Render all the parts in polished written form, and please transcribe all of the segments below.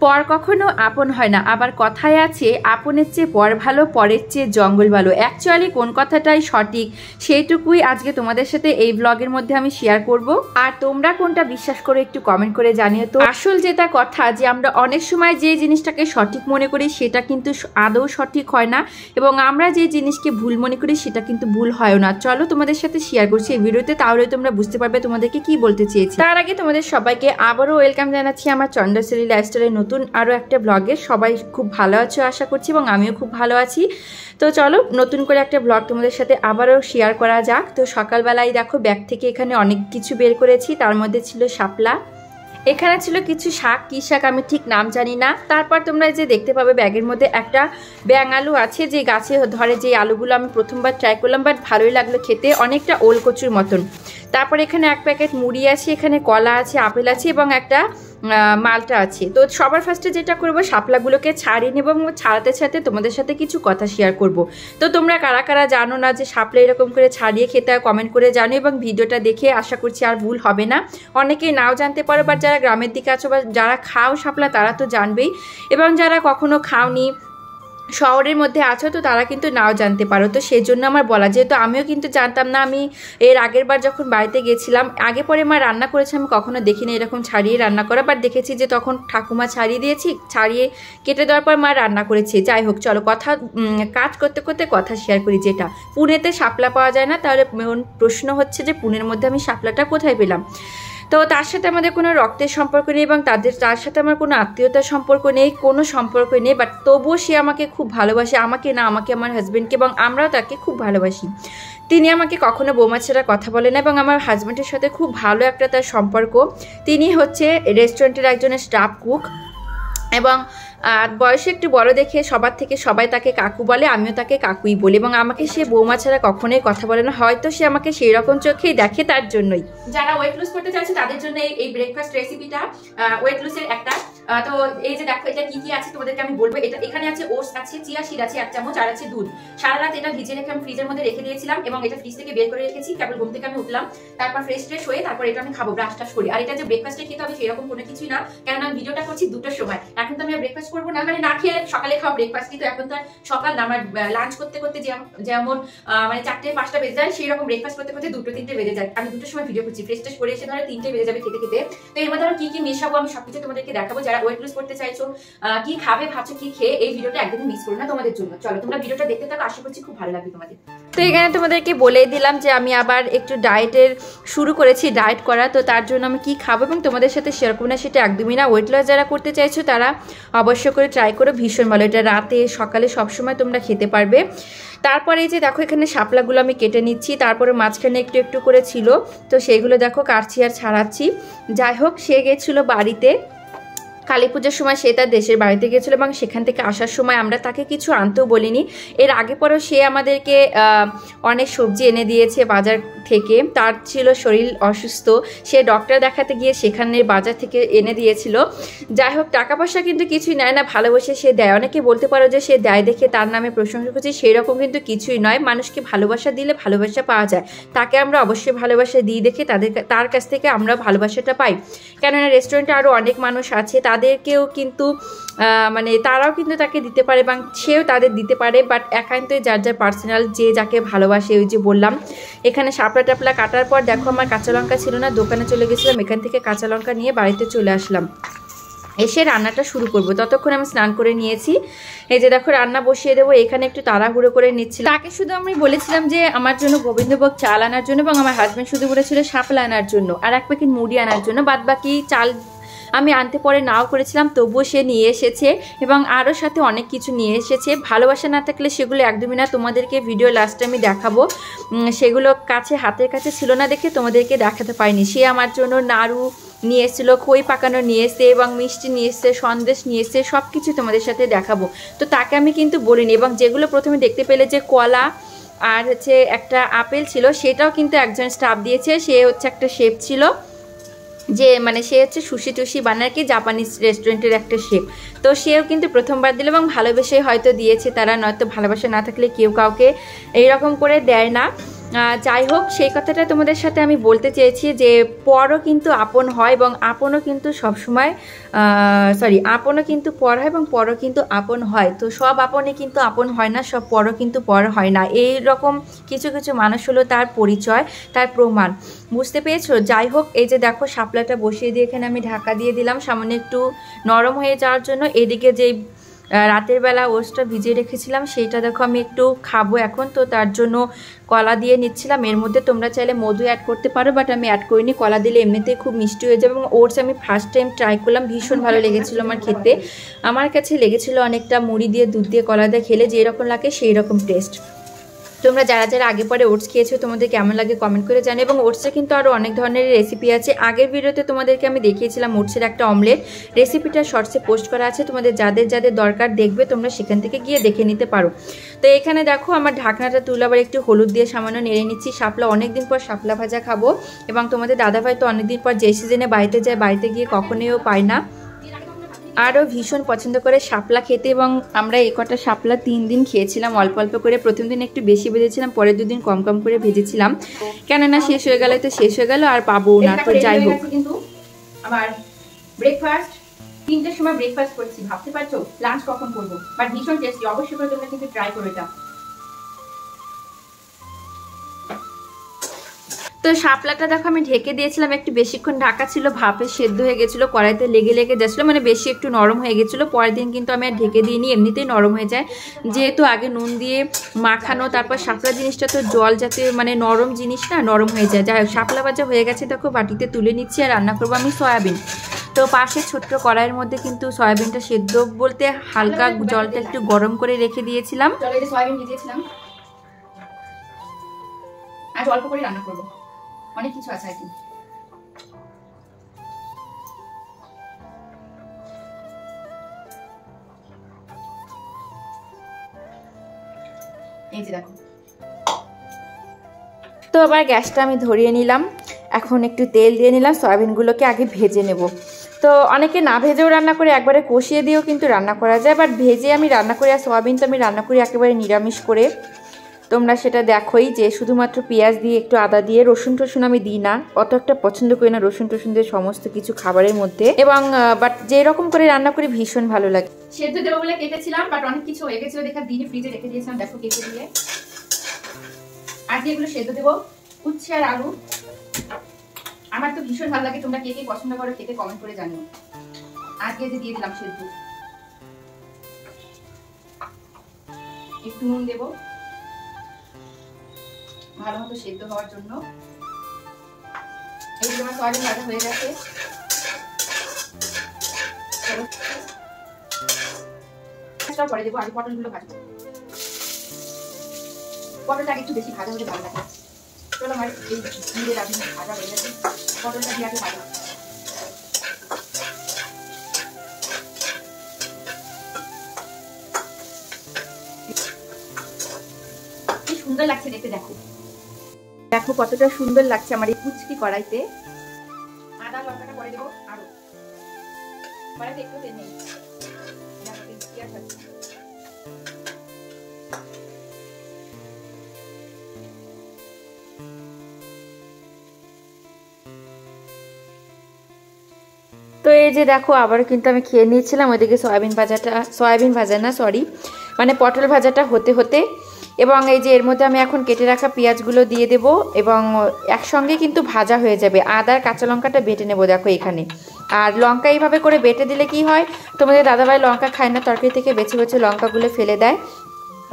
পর কখনো আপন হয় না, আবার কথায় আছে আপনের চেয়ে পর ভালো, পরের চেয়ে জঙ্গল ভালো। অ্যাকচুয়ালি কোন কথাটাই সঠিক সেইটুকুই আজকে তোমাদের সাথে এই ব্লগের মধ্যে আমি শেয়ার করব। আর তোমরা কোনটা বিশ্বাস করে একটু কমেন্ট করে জানিও তো। আসল যেটা কথা যে আমরা অনেক সময় যে জিনিসটাকে সঠিক মনে করি সেটা কিন্তু আদৌ সঠিক হয় না, এবং আমরা যে জিনিসকে ভুল মনে করি সেটা কিন্তু ভুল হয় না। চলো তোমাদের সাথে শেয়ার করছি এই ভিডিওতে, তাহলে তোমরা বুঝতে পারবে তোমাদেরকে কি বলতে চেয়েছি। তার আগে তোমাদের সবাইকে আবারও ওয়েলকাম জানাচ্ছি আমার চন্দ্রশ্রী লাইফস্টাইলের নতুন আরও একটা ব্লগে। সবাই খুব ভালো আছো আশা করছি, এবং আমিও খুব ভালো আছি। তো চলো নতুন করে একটা ব্লগ তোমাদের সাথে আবারও শেয়ার করা যাক। তো সকালবেলায় দেখো ব্যাগ থেকে এখানে অনেক কিছু বের করেছি, তার মধ্যে ছিল শাপলা, এখানে ছিল কিছু শাক, কি শাক আমি ঠিক নাম জানি না। তারপর তোমরা যে দেখতে পাবে ব্যাগের মধ্যে একটা ব্যাঙ আলু আছে, যে গাছে ধরে যে আলুগুলো আমি প্রথমবার ট্রাই করলাম, বাট ভালোই লাগলো খেতে, অনেকটা ওল কচুর মতন। তারপর এখানে এক প্যাকেট মুড়ি আছে, এখানে কলা আছে, আপেল আছে, এবং একটা মালটা আছে। তো সবার ফার্স্টে যেটা করবো শাপলাগুলোকে ছাড়িয়ে নেবো, এবং ছাড়াতে ছাড়াতে তোমাদের সাথে কিছু কথা শেয়ার করব। তো তোমরা কারা কারা জানো না যে শাপলা এরকম করে ছাড়িয়ে খেতে হয় কমেন্ট করে জানো, এবং ভিডিওটা দেখে আশা করছি আর ভুল হবে না। অনেকেই নাও জানতে পারো, বাট যারা গ্রামের দিকে আছো বা যারা খাও শাপলা তারা তো জানবেই, এবং যারা কখনো খাওনি শহরের মধ্যে আছো তো তারা কিন্তু নাও জানতে পারো। তো সেই জন্য আমার বলা, যেহেতু আমিও কিন্তু জানতাম না। আমি এর আগের বার যখন বাড়িতে গেছিলাম, আগে পরে মা রান্না করেছে, আমি কখনো দেখিনি এরকম ছাড়িয়ে রান্না করা, বাট দেখেছি যে তখন ঠাকুমা ছাড়িয়ে দিয়েছি, ছাড়িয়ে কেটে দেওয়ার পর মা রান্না করেছে। যাই হোক চলো কাজ করতে করতে কথা শেয়ার করি। যেটা পুনেতে শাপলা পাওয়া যায় না, তাহলে প্রশ্ন হচ্ছে যে পুনের মধ্যে আমি শাপলাটা কোথায় পেলাম। তো তার সাথে আমাদের কোনো রক্তের সম্পর্ক নেই, এবং তার সাথে আমার কোনো আত্মীয়তার সম্পর্ক নেই, কোনো সম্পর্ক নেই, বাট তবুও সে আমাকে খুব ভালোবাসে, আমাকে না, আমাকে আমার হাজব্যান্ডকে, এবং আমরাও তাকে খুব ভালোবাসি। তিনি আমাকে কখনো বৌমা ছাড়া কথা বলে না, এবং আমার হাজব্যান্ডের সাথে খুব ভালো একটা তার সম্পর্ক। তিনি হচ্ছে রেস্টুরেন্টের একজনের স্টাফ কুক, এবং বয়সে একটু বড় দেখে সবার থেকে সবাই তাকে কাকু বলে, আমিও তাকে কাকুই বলি, এবং আমাকে সে বৌমা ছাড়া কখনোই কথা বলে না। হয়তো সে আমাকে সেই রকম চোখেই দেখে, তার জন্যই। যারা ওয়েট লুজ করতে চাইছে তাদের জন্য এই ব্রেকফাস্ট রেসিপিটা ওয়েট লুজের একটা। তো এই যে দেখো এটা কি কি আছে তোমাদেরকে আমি বলবো। এটা এখানে আছে ওটস আছে, চিয়া সিড আছে 1 চামচ, আর আছে দুধ। সারা রাত এটা ভিজে রেখে আমি ফ্রিজের মধ্যে রেখে দিয়েছিলাম, এবং এটা ফ্রিজ থেকে বের করে রেখেছি। কেবল ঘুম থেকে আমি উঠলাম, তারপর ফ্রেশ হয়ে তারপর এটা আমি খাবো ব্রাশ টাশ করে। আর এটা যে ব্রেকফাস্টে খেতে হবে সেরকম কোনো কিছুই না, কারণ আমি ভিডিওটা করছি 2টার সময়। এখন তো আমি ব্রেকফাস্ট করবো না, মানে না খেয়ে সকালে খাওয়া ব্রেকফাস্ট, কিন্তু এখন তো সকাল না, আমার লাঞ্চ করতে করতে যেমন মানে 4টে-5টা বেজে যায়, সেই রকম ব্রেকফাস্ট করতে করতে 2-3টে বেজে যায়। আমি 2টার সময় ভিডিও করছি, ফ্রেশ করে এসে ধরো 3টে বেজে যাবে খেতে খেতে। তো এর মধ্যে আরো কি কি মেশাবো আমি সবকিছু তোমাদেরকে দেখাবো। যারা ওয়েট লুজ করতে চাইছো, কি খাবে ভাবছো, কি খেয়ে, এই ভিডিওটা একদমই মিস করো না তোমাদের জন্য। চলো তোমরা ভিডিওটা দেখতে থাকো, আশা করছি খুব ভালো লাগবে তোমাদের। তো এখানে তোমাদেরকে বলে দিলাম যে আমি আবার একটু ডায়েটের শুরু করেছি, ডায়েট করা। তো তার জন্য আমি কি খাবো এবং তোমাদের সাথে শেয়ার করবো না সেটা একদমই না। ওয়েট লস যারা করতে চাইছো তারা অবশ্যই করে ট্রাই করো, ভীষণ ভালো। এটা রাতে সকালে সবসময় তোমরা খেতে পারবে। তারপরে এই যে দেখো এখানে শাপলাগুলো আমি কেটে নিচ্ছি, তারপরে মাঝখানে একটু একটু করে ছিল, তো সেইগুলো দেখো কাটছি আর ছাড়াচ্ছি। যাই হোক সে গেছিলো বাড়িতে, কালী পুজোর সময় সে তার দেশের বাড়িতে গেছিলো, এবং সেখান থেকে আসার সময় আমরা তাকে কিছু আনতেও বলিনি। এর আগে পরেও সে আমাদেরকে অনেক সবজি এনে দিয়েছে বাজার থেকে। তার ছিল শরীর অসুস্থ, সে ডক্টর দেখাতে গিয়ে সেখানে বাজার থেকে এনে দিয়েছিল। যাই হোক টাকা পয়সা কিন্তু কিছুই নেয় না, ভালোবাসে সে দেয়। অনেকে বলতে পারো যে সে দেয় দেখে তার নামে প্রশংসা করছে, সেই রকম কিন্তু কিছুই নয়। মানুষকে ভালোবাসা দিলে ভালোবাসা পাওয়া যায়, তাকে আমরা অবশ্যই ভালোবাসা দিই দেখে তার কাছ থেকে আমরা ভালোবাসাটা পাই। কেননা রেস্টুরেন্টে আরও অনেক মানুষ আছে, তাদেরকেও কিন্তু মানে তারাও কিন্তু তাকে দিতে পারে, এবং সেও তাদের দিতে পারে, বাট একান্তই যার যার পার্সোনাল, যে যাকে ভালোবাসে। ওই যে বললাম এখানে শাপলা টাপলা কাটার পর দেখো আমার কাঁচা লঙ্কা ছিল না, দোকানে চলে গেছিলাম, এখান থেকে কাঁচা লঙ্কা নিয়ে বাড়িতে চলে আসলাম। এসে রান্নাটা শুরু করব, ততক্ষণ আমি স্নান করে নিয়েছি। এই যে দেখো রান্না বসিয়ে দেবো, এখানে একটু তাড়াহুড়ো করে নিচ্ছিলাম। তাকে শুধু আমি বলেছিলাম যে আমার জন্য গোবিন্দভোগ চাল আনার জন্য, এবং আমার হাজব্যান্ড শুধু বলেছিল শাপলা আনার জন্য আর 1 প্যাকেট মুড়ি আনার জন্য। বাদ বাকি চাল আমি আনতে পরে নাও করেছিলাম, তবুও সে নিয়ে এসেছে, এবং আরও সাথে অনেক কিছু নিয়ে এসেছে। ভালোবাসা না থাকলে সেগুলো একদমই না। তোমাদেরকে ভিডিও লাস্টে আমি দেখাবো, সেগুলো হাতের কাছে ছিল না দেখে তোমাদেরকে দেখাতে পারিনি। সে আমার জন্য নাড়ু নিয়ে এসেছিলো, খই পাকানো নিয়ে এসছে, এবং মিষ্টি নিয়ে এসছে, সন্দেশ নিয়ে এসছে, সব কিছু তোমাদের সাথে দেখাবো। তো তাকে আমি কিন্তু বলিনি, এবং যেগুলো প্রথমে দেখতে পেলে যে কলা আর হচ্ছে একটা আপেল ছিল, সেটাও কিন্তু একজন স্টাফ দিয়েছে। সে হচ্ছে একটা শেফ ছিল, যে মানে সে হচ্ছে সুশি টুশি বানায় কি, জাপানিজ রেস্টুরেন্টের একটা শেফ। তো সেও কিন্তু প্রথমবার দিল, এবং ভালোবেসে হয়তো দিয়েছে তারা, নয়তো ভালোবাসা না থাকলে কেউ কাউকে এইরকম করে দেয় না। যাই হোক, সেই কথাটা তোমাদের সাথে আমি বলতে চেয়েছি যে পরও কিন্তু আপন হয় এবং আপনও কিন্তু সবসময় আপনও কিন্তু পর হয় এবং পরও কিন্তু আপন হয়। তো সব আপনে কিন্তু আপন হয় না, সব পরও কিন্তু পর হয় না। এই রকম কিছু কিছু মানুষ হলো তার পরিচয়, তার প্রমাণ। বুঝতে পেরেছো? যাই হোক, এই যে দেখো শাপলাটা বসিয়ে দিয়ে এখানে আমি ঢাকা দিয়ে দিলাম সামান্য একটু নরম হয়ে যাওয়ার জন্য। এদিকে যেই রাতের বেলা ওটসটা ভিজিয়ে রেখেছিলাম সেইটা দেখো আমি একটু খাবো এখন, তো তার জন্য কলা দিয়ে নিচ্ছিলাম। এর মধ্যে তোমরা চাইলে মধু অ্যাড করতে পারো, বাট আমি অ্যাড করিনি। কলা দিলে এমনিতেই খুব মিষ্টি হয়ে যাবে। এবং ওটস আমি ফার্স্ট টাইম ট্রাই করলাম, ভীষণ ভালো লেগেছিলো আমার খেতে। আমার কাছে লেগেছিলো অনেকটা মুড়ি দিয়ে দুধ দিয়ে কলা দিয়ে খেলে যেরকম লাগে সেই রকম টেস্ট। তোমরা যারা যারা আগে পরে ওটস খেয়েছো তোমাদের কেমন লাগে কমেন্ট করে জানো। এবং ওটসে কিন্তু আরও অনেক ধরনের রেসিপি আছে। আগের ভিডিওতে তোমাদেরকে আমি দেখিয়েছিলাম ওটসের একটা অমলেট, রেসিপিটা শর্টসে পোস্ট করা আছে। তোমাদের যাদের যাদের দরকার দেখবে তোমরা সেখান থেকে গিয়ে দেখে নিতে পারো। তো এখানে দেখো আমার ঢাকনাটা তুলে আবার একটু হলুদ দিয়ে সামান্য নেড়ে নিচ্ছি। শাপলা অনেকদিন পর শাপলা ভাজা খাবো, এবং তোমাদের দাদাভাই তো অনেকদিন পর যে সিজনে বাড়িতে যায়, বাড়িতে গিয়ে কখনোও পায় না, আরও ভীষণ পছন্দ করে শাপলা খেতে। এবং আমরা এই কটা শাপলা 3 দিন খেয়েছিলাম অল্প অল্প করে। প্রথম দিন একটু বেশি ভেজেছিলাম, পরের 2 দিন কম কম করে ভেজেছিলাম, কেননা শেষ হয়ে গেলে তো শেষ হয়ে গেল, আর পাবো না। তো যাই হোক, কিন্তু আবার ব্রেকফাস্ট 3টের সময় ব্রেকফাস্ট করছি। ভাবতে পারছো লাঞ্চ কখন করবো, বাট ভীষণ টেস্টি। অবশ্যই করে তোমরা কিন্তু ট্রাই করো এটা। তো শাপলাটা দেখো আমি ঢেকে দিয়েছিলাম, একটু বেশিক্ষণ ঢাকা ছিল, ভাপে সেদ্ধ হয়ে গেছিলো, কড়াইতে লেগে লেগে যাচ্ছিলো, মানে বেশি একটু নরম হয়ে গেছিলো। পরের দিন কিন্তু আমি আর ঢেকে দিইনি, এমনিতেই নরম হয়ে যায় যেহেতু আগে নুন দিয়ে মাখানো। তারপর শাপলা জিনিসটা তো জল জাতীয়, মানে নরম জিনিস না, নরম হয়ে যায়। যাই হোক, শাপলা ভাজা হয়ে গেছে দেখো, বাটিতে তুলে নিচ্ছি। আর রান্না করবো আমি সয়াবিন। তো পাশে ছোট্ট কড়াইয়ের মধ্যে কিন্তু সয়াবিনটা সেদ্ধ বলতে হালকা জলটা একটু গরম করে রেখে দিয়েছিলাম। সয়াবিন ভিজিয়েছিলাম, আজ অল্প করে রান্না করবো, অনেক কিছু আছে আর কি। এই যে দেখো, তো আবার গ্যাসটা আমি ধরিয়ে নিলাম। এখন একটু তেল দিয়ে নিলাম, সয়াবিনগুলোকে আগে ভেজে নেব। তো অনেকে না ভেজেও রান্না করে, একবারে কষিয়ে দিয়েও কিন্তু রান্না করা যায়, বাট ভেজে আমি রান্না করি। আর সয়াবিন তো আমি রান্না করি একেবারে নিরামিষ করে। তোমরা সেটা দেখোই যে শুধুমাত্র পেঁয়াজ দিয়ে একটু আদা দিয়ে, রসুন টসুন আমি দিই না, অত একটা পছন্দ করি না রসুন টসুন দিয়ে সমস্ত কিছু খাবারের মধ্যে। এবং বাট যেরকম করে রান্না করি ভীষণ ভালো লাগে। সেদ্ধ দেবো বলে কেটেছিলাম, বাট অনেক কিছু হয়ে গেছিল দেখা দিনে ফ্রিজে রেখে দিয়েছিলাম, দেখো কেটে দিয়ে। আর যেগুলো সেদ্ধ দেবো উচ্ছে আর আলু, আমার তো ভীষণ ভালো লাগে। তোমরা কে কে পছন্দ করো খেতে কমেন্ট করে জানিও। আজকে যে দিয়ে দিলাম সেদ্ধ, একটু নুন দেবো ভালো মতো সেদ্ধ হওয়ার জন্য। এই যে আমার সয়াবিন ভাজা হয়ে গেছে, পরে দেবো। আগে পটলগুলো ভাজবো, পটলটা একটু বেশি ভাজা হলে ভালো লাগে। চলো আমার এই জিরে রাঁধুনি ভাজা হয়ে গেছে, পটলটা দিয়ে আগে ভাজা। কি সুন্দর লাগছে দেখতে, দেখো দেখো কতটা সুন্দর লাগছে আমার এই কুচকি কড়াইতে। আদা লঙ্কাটা পরে দেবো, আরো কড়াইতে একটু তেল নেই। তো এই যে দেখো আবার কিন্তু আমি খেয়ে নিয়েছিলাম। ওইদিকে সয়াবিন ভাজা না সরি, মানে পটল ভাজাটা হতে হতে। এবং এই যে এর মধ্যে আমি এখন কেটে রাখা পেঁয়াজগুলো দিয়ে দেব, এবং একসঙ্গে কিন্তু ভাজা হয়ে যাবে। আদার কাঁচা লঙ্কাটা বেটে নেব দেখো এখানে। আর লঙ্কা এইভাবে করে বেটে দিলে কি হয়, তোমাদের দাদাভাই লঙ্কা খায় না, তরকারি থেকে বেছে বেছে লঙ্কাগুলো ফেলে দেয়।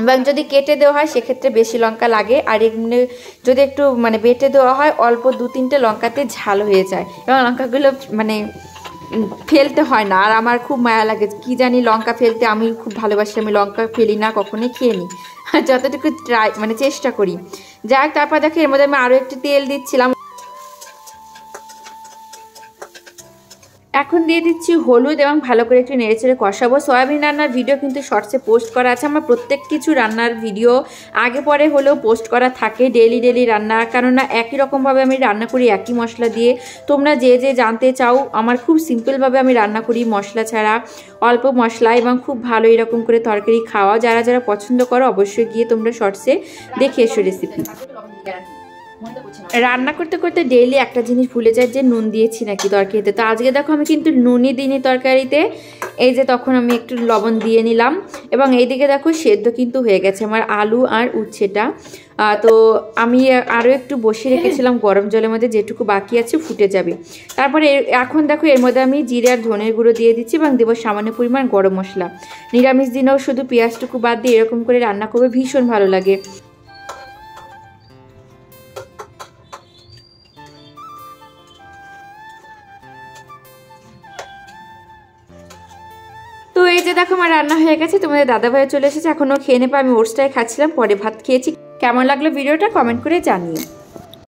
এবং যদি কেটে দেওয়া হয় সেক্ষেত্রে বেশি লঙ্কা লাগে। আর এমনি যদি একটু মানে বেটে দেওয়া হয় অল্প 2-3টে লঙ্কাতে ঝাল হয়ে যায়, এবং লঙ্কাগুলো মানে ফেলতে হয় না। আর আমার খুব মায়া লাগে, কি জানি লঙ্কা ফেলতে, আমি খুব ভালোবাসি। আমি লঙ্কা ফেলি না, কখনোই খেয়ে নিই, যতটুকু ট্রাই মানে চেষ্টা করি। যাক, তারপর দেখো এর মধ্যে আমি আরও একটু তেল দিচ্ছিলাম। এখন দিয়ে দিচ্ছি হলুদ, এবং ভালো করে একটু নেড়েচেড়ে কষাবো। সয়াবিন রান্নার ভিডিও কিন্তু শর্টসে পোস্ট করা আছে। আমার প্রত্যেক কিছু রান্নার ভিডিও আগে পরে হলেও পোস্ট করা থাকে, ডেলি রান্না, কেননা একই রকমভাবে আমি রান্না করি একই মশলা দিয়ে। তোমরা যে যে জানতে চাও, আমার খুব সিম্পলভাবে আমি রান্না করি মশলা ছাড়া, অল্প মশলা, এবং খুব ভালো এরকম করে তরকারি খাওয়া। যারা যারা পছন্দ করো অবশ্যই গিয়ে তোমরা শর্টসে দেখে এসো রেসিপি। রান্না করতে করতে ডেইলি একটা জিনিস ভুলে যায় যে নুন দিয়েছি নাকি তরকারিতে। তো আজকে দেখো আমি কিন্তু নুনই দিইনি তরকারিতে, এই যে তখন আমি একটু লবণ দিয়ে নিলাম। এবং এইদিকে দেখো সেদ্ধ কিন্তু হয়ে গেছে আমার আলু আর উচ্ছেটা। তো আমি আরও একটু বসিয়ে রেখেছিলাম গরম জলের মধ্যে, যেটুকু বাকি আছে ফুটে যাবে। তারপরে এখন দেখো এর মধ্যে আমি জিরে আর ধনের গুঁড়ো দিয়ে দিচ্ছি এবং দেবো সামান্য পরিমাণ গরম মশলা। নিরামিষ দিনেও শুধু পেঁয়াজটুকু বাদ দিয়ে এরকম করে রান্না করবে, ভীষণ ভালো লাগে। তো এই যে দেখো আমার রান্না হয়ে গেছে, তোমাদের দাদাভাই চলে এসেছে, এখনও খেয়ে নেবে। আমি ওটসটাই খাচ্ছিলাম, পরে ভাত খেয়েছি। কেমন লাগলো ভিডিওটা কমেন্ট করে জানিও।